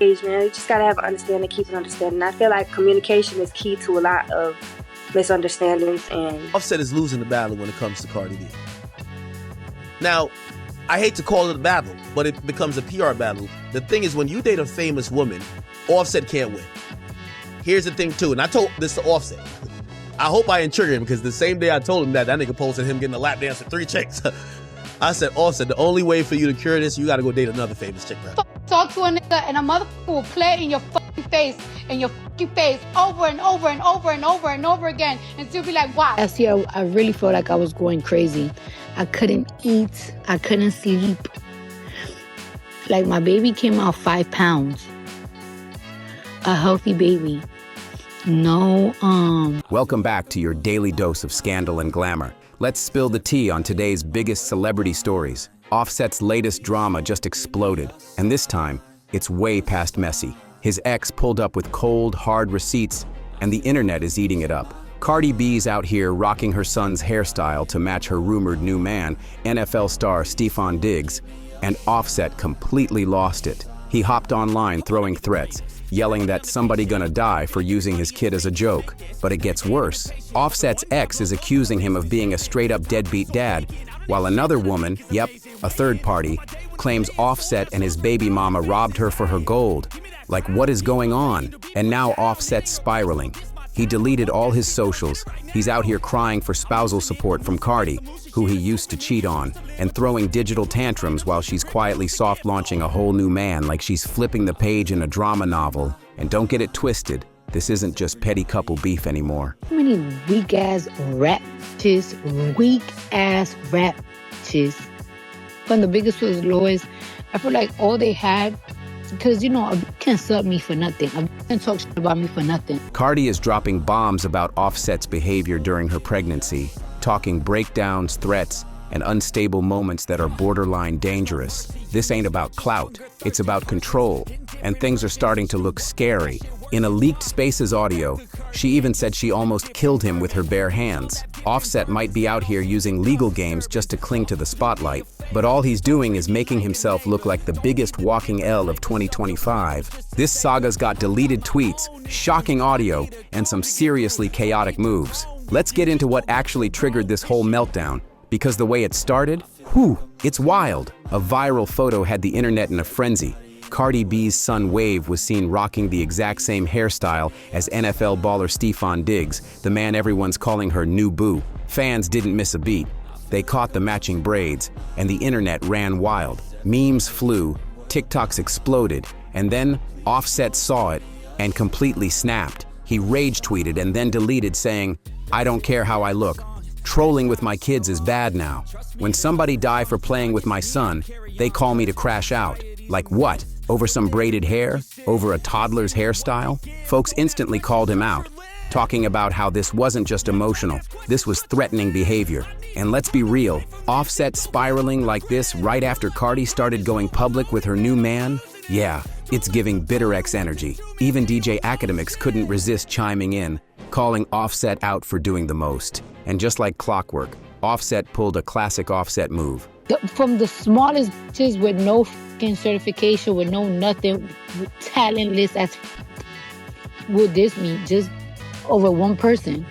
engagement. You just gotta have understanding, keep an understanding. I feel like communication is key to a lot of misunderstandings. And Offset is losing the battle when it comes to Cardi B. Now, I hate to call it a battle, but it becomes a PR battle. The thing is, when you date a famous woman, Offset can't win. Here's the thing too, and I told this to Offset. I hope I didn't trigger him, because the same day I told him that nigga posted him getting a lap dance with 3 chicks. I said, Offset, the only way for you to cure this, you gotta go date another famous chick, bro. Talk to a nigga and a motherfucker will play it in your fucking face, over and over and over and over and over again, and still be like, wow. Last year, I really felt like I was going crazy. I couldn't eat, I couldn't sleep. Like, my baby came out 5 pounds. A healthy baby. No, Welcome back to your daily dose of scandal and glamour. Let's spill the tea on today's biggest celebrity stories. Offset's latest drama just exploded, and this time, it's way past messy. His ex pulled up with cold, hard receipts, and the internet is eating it up. Cardi B's out here rocking her son's hairstyle to match her rumored new man, NFL star Stefon Diggs, and Offset completely lost it. He hopped online throwing threats, yelling that somebody gonna die for using his kid as a joke. But it gets worse. Offset's ex is accusing him of being a straight-up deadbeat dad, while another woman, yep, a third party, claims Offset and his baby mama robbed her for her gold. Like, what is going on? And now Offset's spiraling. He deleted all his socials. He's out here crying for spousal support from Cardi, who he used to cheat on, and throwing digital tantrums while she's quietly soft-launching a whole new man like she's flipping the page in a drama novel. And don't get it twisted, this isn't just petty couple beef anymore. how many weak-ass rap chicks, From the biggest to the lowest, I feel like all they had, because, you know, a can't sub me for nothing. A can't talk shit about me for nothing. Cardi is dropping bombs about Offset's behavior during her pregnancy, talking breakdowns, threats, and unstable moments that are borderline dangerous. This ain't about clout, it's about control, and things are starting to look scary. In a leaked Spaces audio, she even said she almost killed him with her bare hands. Offset might be out here using legal games just to cling to the spotlight, but all he's doing is making himself look like the biggest walking L of 2025. This saga's got deleted tweets, shocking audio, and some seriously chaotic moves. Let's get into what actually triggered this whole meltdown, because the way it started, it's wild. A viral photo had the internet in a frenzy. Cardi B's son Wave was seen rocking the exact same hairstyle as NFL baller Stefon Diggs, the man everyone's calling her new boo. Fans didn't miss a beat. They caught the matching braids, and the internet ran wild. Memes flew, TikToks exploded, and then Offset saw it and completely snapped. He rage tweeted and then deleted, saying, "I don't care how I look. Trolling with my kids is bad now. When somebody die for playing with my son, they call me to crash out. Like what? Over some braided hair? Over a toddler's hairstyle?" Folks instantly called him out, talking about how this wasn't just emotional, this was threatening behavior. And let's be real, Offset spiraling like this right after Cardi started going public with her new man? Yeah, it's giving bitter X energy. Even DJ Academics couldn't resist chiming in, calling Offset out for doing the most. And just like clockwork, Offset pulled a classic Offset move. From the smallest bitches with no fucking certification, with no nothing, talentless as would this me, just over one person.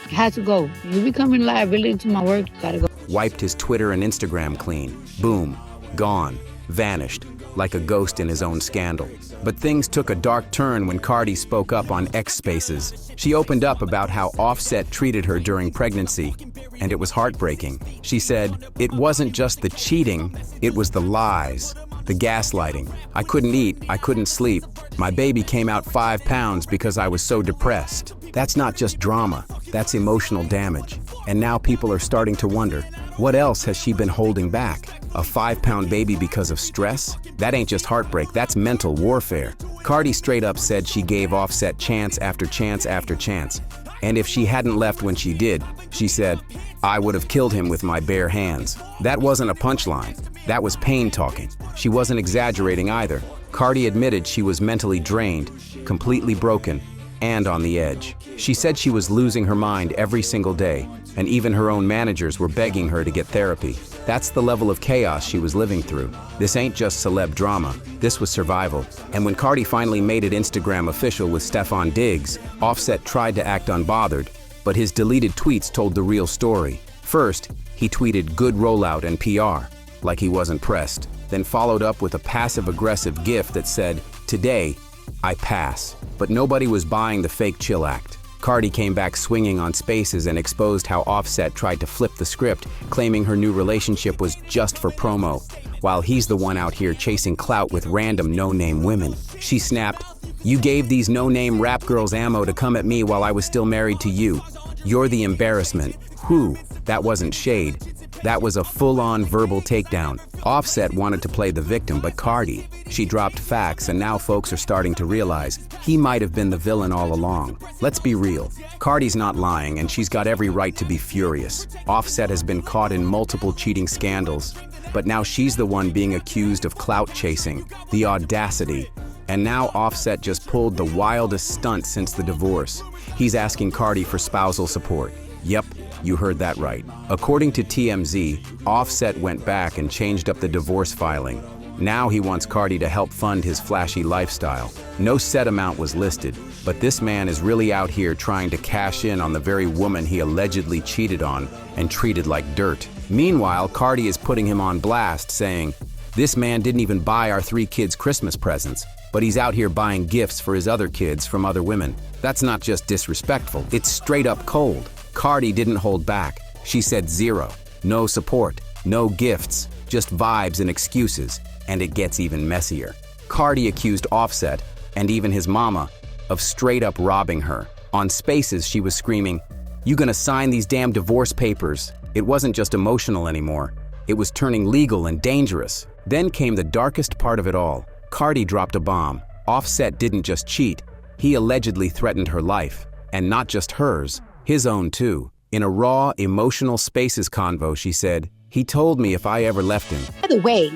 Had to go. You becoming a liability to my work, gotta go. Wiped his Twitter and Instagram clean. Boom. Gone. Vanished. Like a ghost in his own scandal. But things took a dark turn when Cardi spoke up on X Spaces. She opened up about how Offset treated her during pregnancy, and it was heartbreaking. She said, "It wasn't just the cheating, it was the lies, the gaslighting. I couldn't eat, I couldn't sleep. My baby came out 5 pounds because I was so depressed." That's not just drama, that's emotional damage. And now people are starting to wonder, what else has she been holding back? A 5-pound baby because of stress? That ain't just heartbreak, that's mental warfare. Cardi straight up said she gave Offset chance after chance after chance. And if she hadn't left when she did, she said, "I would have killed him with my bare hands." That wasn't a punchline, that was pain talking. She wasn't exaggerating either. Cardi admitted she was mentally drained, completely broken, and on the edge. She said she was losing her mind every single day, and even her own managers were begging her to get therapy. That's the level of chaos she was living through. This ain't just celeb drama, this was survival. And when Cardi finally made it Instagram official with Stefan Diggs, Offset tried to act unbothered, but his deleted tweets told the real story. First, he tweeted good rollout and PR, like he wasn't pressed, then followed up with a passive-aggressive gif that said, "Today, I pass." But nobody was buying the fake chill act. Cardi came back swinging on Spaces and exposed how Offset tried to flip the script, claiming her new relationship was just for promo, while he's the one out here chasing clout with random no-name women. She snapped, "You gave these no-name rap girls ammo to come at me while I was still married to you. You're the embarrassment." Whew, that wasn't shade. That was a full-on verbal takedown. Offset wanted to play the victim, but Cardi, she dropped facts, and now folks are starting to realize he might have been the villain all along. Let's be real. Cardi's not lying, and she's got every right to be furious. Offset has been caught in multiple cheating scandals, but now she's the one being accused of clout chasing. The audacity. And now Offset just pulled the wildest stunt since the divorce. He's asking Cardi for spousal support. Yep, you heard that right. According to TMZ, Offset went back and changed up the divorce filing. Now he wants Cardi to help fund his flashy lifestyle. No set amount was listed, but this man is really out here trying to cash in on the very woman he allegedly cheated on and treated like dirt. Meanwhile, Cardi is putting him on blast, saying, "This man didn't even buy our 3 kids Christmas presents, but he's out here buying gifts for his other kids from other women." That's not just disrespectful, it's straight up cold. Cardi didn't hold back. She said zero. No support, no gifts, just vibes and excuses, and it gets even messier. Cardi accused Offset, and even his mama, of straight up robbing her. On Spaces, she was screaming, "You gonna sign these damn divorce papers?" It wasn't just emotional anymore. It was turning legal and dangerous. Then came the darkest part of it all. Cardi dropped a bomb. Offset didn't just cheat, he allegedly threatened her life. And not just hers, his own too. In a raw, emotional Spaces convo, she said, "He told me if I ever left him." By the way,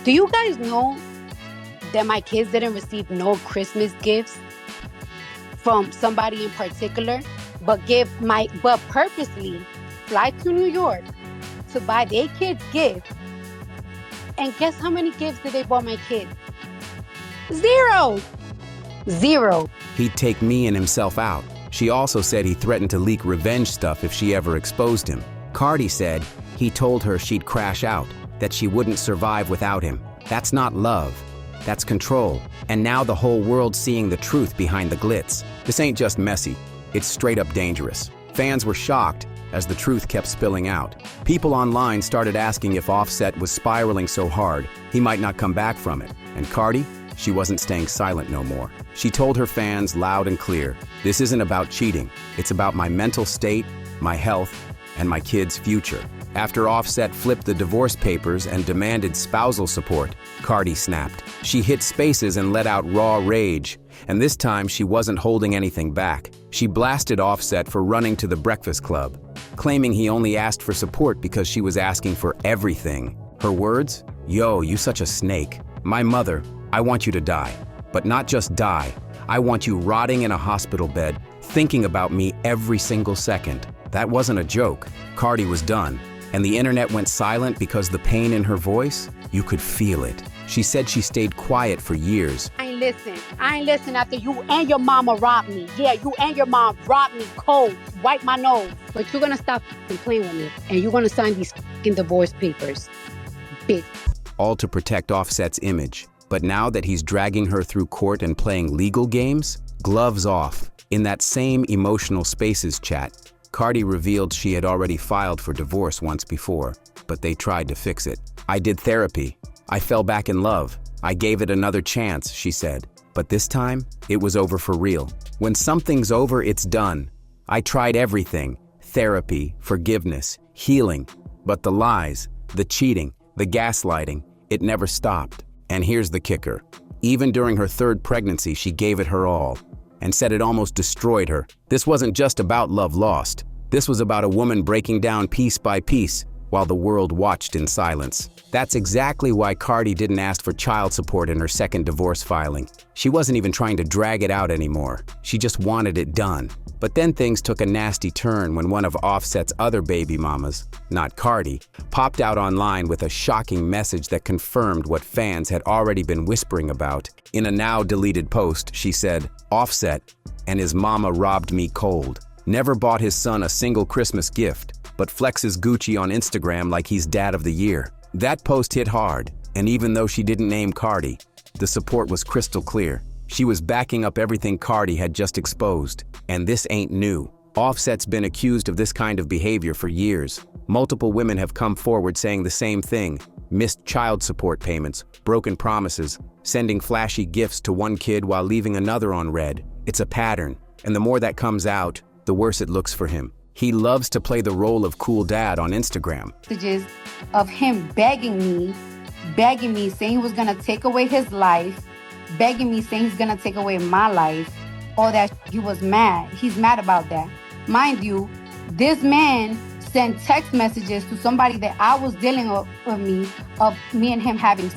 do you guys know that my kids didn't receive no Christmas gifts from somebody in particular, but purposely fly to New York to buy their kids gifts? And guess how many gifts did they buy my kids? Zero. He'd take me and himself out. She also said he threatened to leak revenge stuff if she ever exposed him. Cardi said he told her she'd crash out, that she wouldn't survive without him. That's not love, that's control. And now the whole world's seeing the truth behind the glitz. This ain't just messy, it's straight up dangerous. Fans were shocked as the truth kept spilling out. People online started asking if Offset was spiraling so hard, he might not come back from it. And Cardi? She wasn't staying silent no more. She told her fans loud and clear, "This isn't about cheating. It's about my mental state, my health, and my kids' future." After Offset flipped the divorce papers and demanded spousal support, Cardi snapped. She hit Spaces and let out raw rage. And this time she wasn't holding anything back. She blasted Offset for running to the Breakfast Club, claiming he only asked for support because she was asking for everything. Her words? "Yo, you such a snake. My mother, I want you to die. But not just die. I want you rotting in a hospital bed, thinking about me every single second." That wasn't a joke. Cardi was done. And the internet went silent because the pain in her voice, you could feel it. She said she stayed quiet for years. I ain't listen after you and your mama robbed me. Yeah, you and your mom robbed me cold, wipe my nose. But you're gonna stop playing with me, and you're gonna sign these divorce papers, bitch. All to protect Offset's image. But now that he's dragging her through court and playing legal games, gloves off. In that same emotional Spaces chat, Cardi revealed she had already filed for divorce once before, but they tried to fix it. "I did therapy. I fell back in love. I gave it another chance," she said. But this time, it was over for real. When something's over, it's done. "I tried everything. Therapy, forgiveness, healing. But the lies, the cheating, the gaslighting, it never stopped." And here's the kicker. Even during her 3rd pregnancy, she gave it her all and said it almost destroyed her. This wasn't just about love lost. This was about a woman breaking down piece by piece while the world watched in silence. That's exactly why Cardi didn't ask for child support in her 2nd divorce filing. She wasn't even trying to drag it out anymore. She just wanted it done. But then things took a nasty turn when one of Offset's other baby mamas, not Cardi, popped out online with a shocking message that confirmed what fans had already been whispering about. In a now-deleted post, she said, "Offset and his mama robbed me cold. Never bought his son a single Christmas gift, but flexes Gucci on Instagram like he's dad of the year." That post hit hard, and even though she didn't name Cardi, the support was crystal clear. She was backing up everything Cardi had just exposed, and this ain't new. Offset's been accused of this kind of behavior for years. Multiple women have come forward saying the same thing: missed child support payments, broken promises, sending flashy gifts to one kid while leaving another on red. It's a pattern, and the more that comes out, the worse it looks for him. He loves to play the role of cool dad on Instagram. Messages of him begging me, saying he was gonna take away his life, begging me, saying he's gonna take away my life, all that. He was mad. He's mad about that. Mind you, this man sent text messages to somebody that I was dealing with of me and him having.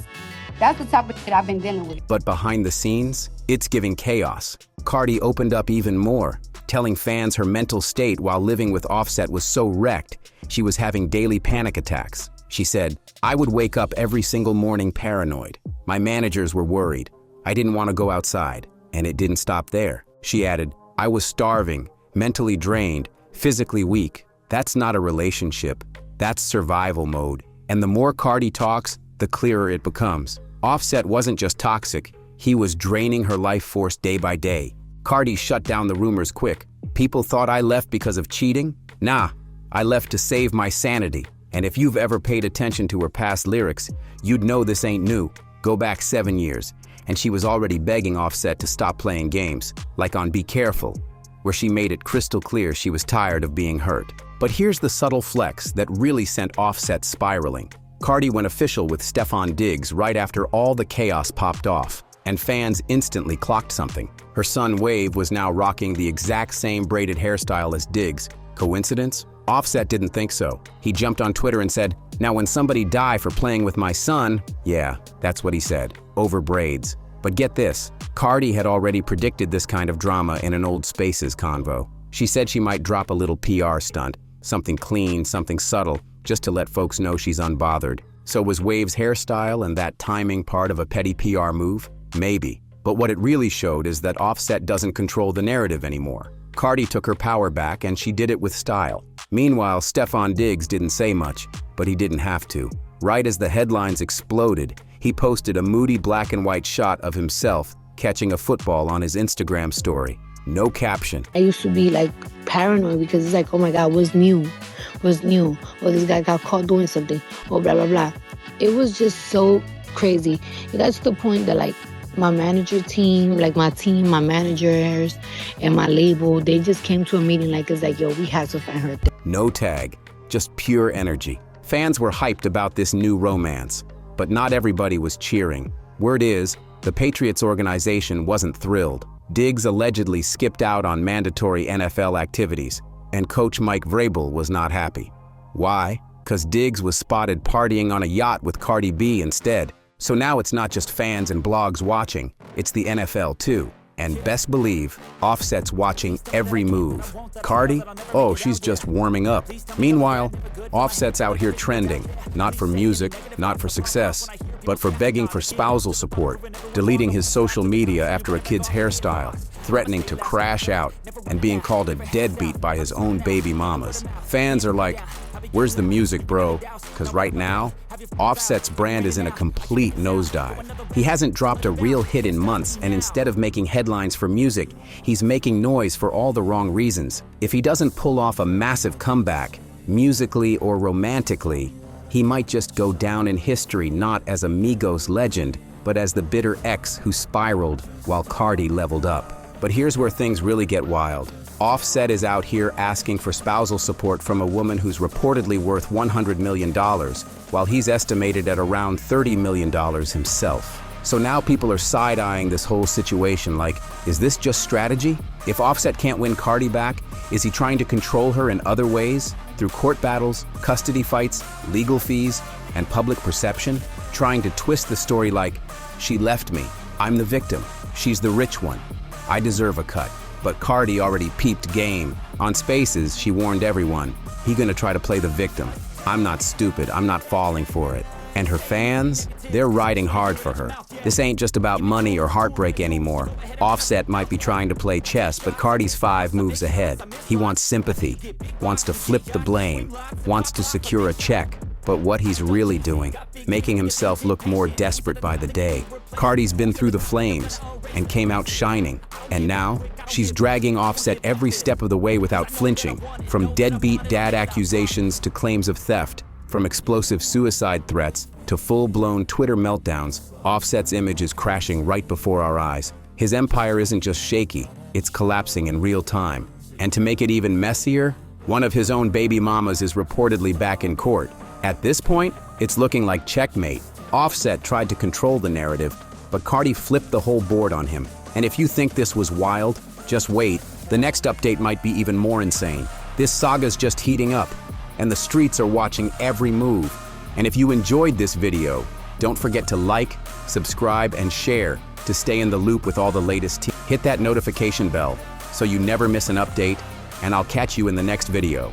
That's the type of shit I've been dealing with. But behind the scenes, it's giving chaos. Cardi opened up even more, telling fans her mental state while living with Offset was so wrecked, she was having daily panic attacks. She said, "I would wake up every single morning paranoid. My managers were worried. I didn't want to go outside." And it didn't stop there. She added, "I was starving, mentally drained, physically weak. That's not a relationship. That's survival mode." And the more Cardi talks, the clearer it becomes. Offset wasn't just toxic, he was draining her life force day by day. Cardi shut down the rumors quick. "People thought I left because of cheating? Nah, I left to save my sanity." And if you've ever paid attention to her past lyrics, you'd know this ain't new. Go back 7 years, and she was already begging Offset to stop playing games, like on Be Careful, where she made it crystal clear she was tired of being hurt. But here's the subtle flex that really sent Offset spiraling. Cardi went official with Stefon Diggs right after all the chaos popped off, and fans instantly clocked something. Her son Wave was now rocking the exact same braided hairstyle as Diggs. Coincidence? Offset didn't think so. He jumped on Twitter and said, "Now when somebody die for playing with my son," yeah, that's what he said, over braids. But get this, Cardi had already predicted this kind of drama in an old Spaces convo. She said she might drop a little PR stunt, something clean, something subtle, just to let folks know she's unbothered. So was Wave's hairstyle and that timing part of a petty PR move? Maybe. But what it really showed is that Offset doesn't control the narrative anymore. Cardi took her power back, and she did it with style. Meanwhile, Stefon Diggs didn't say much, but he didn't have to. Right as the headlines exploded, he posted a moody black and white shot of himself catching a football on his Instagram story. No caption. I used to be like paranoid because it's like, oh my God, what's new? What's new? Oh, this guy got caught doing something. Oh, blah, blah, blah. It was just so crazy. It got to the point that like my manager team, like my team, my managers, and my label, they just came to a meeting like, it's like, yo, we have to find her. No tag, just pure energy. Fans were hyped about this new romance, but not everybody was cheering. Word is, the Patriots organization wasn't thrilled. Diggs allegedly skipped out on mandatory NFL activities, and coach Mike Vrabel was not happy. Why? Because Diggs was spotted partying on a yacht with Cardi B instead. So now it's not just fans and blogs watching, it's the NFL too. And best believe, Offset's watching every move. Cardi? Oh, she's just warming up. Meanwhile, Offset's out here trending, not for music, not for success, but for begging for spousal support, deleting his social media after a kid's hairstyle, threatening to crash out, and being called a deadbeat by his own baby mamas. Fans are like, where's the music, bro? Because right now, Offset's brand is in a complete nosedive. He hasn't dropped a real hit in months, and instead of making headlines for music, he's making noise for all the wrong reasons. If he doesn't pull off a massive comeback, musically or romantically, he might just go down in history not as a Migos legend, but as the bitter ex who spiraled while Cardi leveled up. But here's where things really get wild. Offset is out here asking for spousal support from a woman who's reportedly worth $100 million, while he's estimated at around $30 million himself. So now people are side-eyeing this whole situation like, is this just strategy? If Offset can't win Cardi back, is he trying to control her in other ways? Through court battles, custody fights, legal fees, and public perception? Trying to twist the story like, she left me, I'm the victim, she's the rich one, I deserve a cut. But Cardi already peeped game. On Spaces, she warned everyone, he gonna try to play the victim. I'm not stupid, I'm not falling for it. And her fans, they're riding hard for her. This ain't just about money or heartbreak anymore. Offset might be trying to play chess, but Cardi's 5 moves ahead. He wants sympathy, wants to flip the blame, wants to secure a check. But what he's really doing, making himself look more desperate by the day. Cardi's been through the flames and came out shining. And now, she's dragging Offset every step of the way without flinching. From deadbeat dad accusations to claims of theft, from explosive suicide threats to full-blown Twitter meltdowns, Offset's image is crashing right before our eyes. His empire isn't just shaky, it's collapsing in real time. And to make it even messier, one of his own baby mamas is reportedly back in court. At this point, it's looking like checkmate. Offset tried to control the narrative, but Cardi flipped the whole board on him. And if you think this was wild, just wait. The next update might be even more insane. This saga's just heating up, and the streets are watching every move. And if you enjoyed this video, don't forget to like, subscribe, and share to stay in the loop with all the latest tea. Hit that notification bell so you never miss an update, and I'll catch you in the next video.